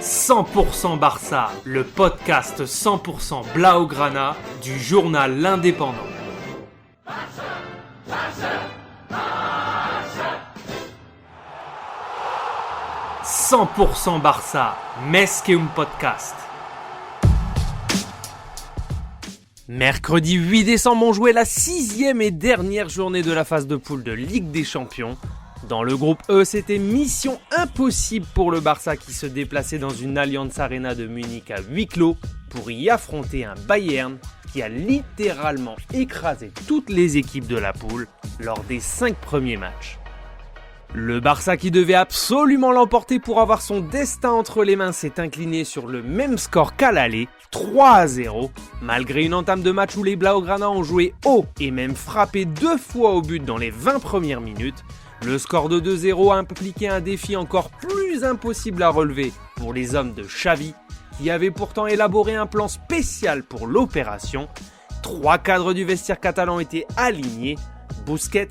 100% Barça, le podcast 100% Blaugrana du journal L'Indépendant. 100% Barça, més que un podcast. Mercredi 8 décembre, on jouait la 6e et dernière journée de la phase de poule de Ligue des Champions. Dans le groupe E, c'était mission impossible pour le Barça qui se déplaçait dans une Allianz Arena de Munich à huis clos pour y affronter un Bayern qui a littéralement écrasé toutes les équipes de la poule lors des 5 premiers matchs. Le Barça qui devait absolument l'emporter pour avoir son destin entre les mains s'est incliné sur le même score qu'à l'aller, 3-0, malgré une entame de match où les Blaugrana ont joué haut et même frappé 2 fois au but dans les 20 premières minutes. Le score de 2-0 a impliqué un défi encore plus impossible à relever pour les hommes de Xavi, qui avaient pourtant élaboré un plan spécial pour l'opération. 3 cadres du vestiaire catalan étaient alignés, Busquets,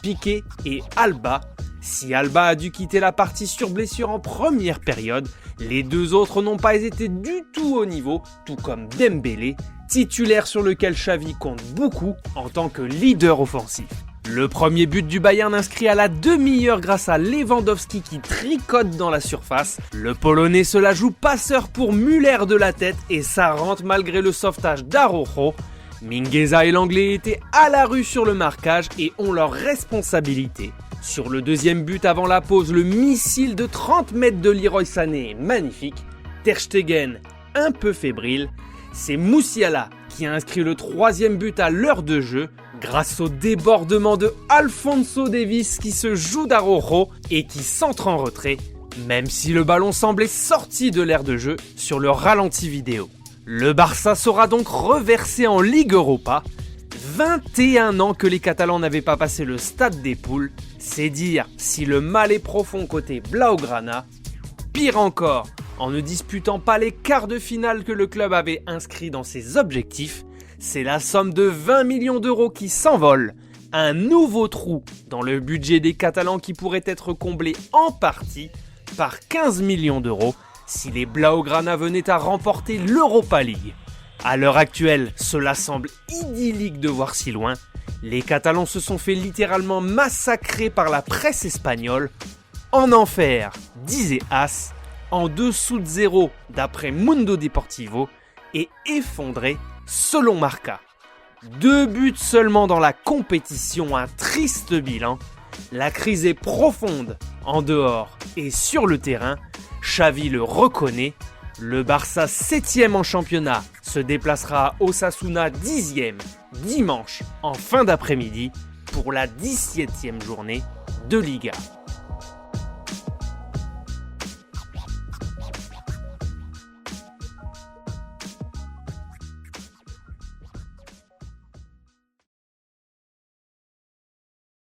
Piqué et Alba. Si Alba a dû quitter la partie sur blessure en première période, les 2 autres n'ont pas été du tout au niveau, tout comme Dembélé, titulaire sur lequel Xavi compte beaucoup en tant que leader offensif. Le premier but du Bayern inscrit à la demi-heure grâce à Lewandowski qui tricote dans la surface. Le Polonais se la joue passeur pour Müller de la tête et ça rentre malgré le sauvetage d'Araujo. Mingueza et l'Anglais étaient à la rue sur le marquage et ont leur responsabilité. Sur le deuxième but avant la pause, le missile de 30 mètres de Leroy Sané est magnifique. Ter Stegen, un peu fébrile. C'est Musiala qui a inscrit le 3e but à l'heure de jeu grâce au débordement de Alphonso Davies qui se joue d'Araujo et qui centre en retrait, même si le ballon semblait sorti de l'aire de jeu sur le ralenti vidéo. Le Barça sera donc reversé en Ligue Europa. 21 ans que les Catalans n'avaient pas passé le stade des poules, c'est dire si le mal est profond côté Blaugrana. Pire encore, en ne disputant pas les quarts de finale que le club avait inscrits dans ses objectifs, c'est la somme de 20 millions d'euros qui s'envole. Un nouveau trou dans le budget des Catalans qui pourrait être comblé en partie par 15 millions d'euros si les Blaugrana venaient à remporter l'Europa League. À l'heure actuelle, cela semble idyllique de voir si loin. Les Catalans se sont fait littéralement massacrer par la presse espagnole. En enfer, disait As, en dessous de zéro d'après Mundo Deportivo et effondré selon Marca. 2 buts seulement dans la compétition, un triste bilan. La crise est profonde en dehors et sur le terrain. Xavi le reconnaît. Le Barça 7e en championnat se déplacera à Osasuna 10e dimanche en fin d'après-midi pour la 17e journée de Liga.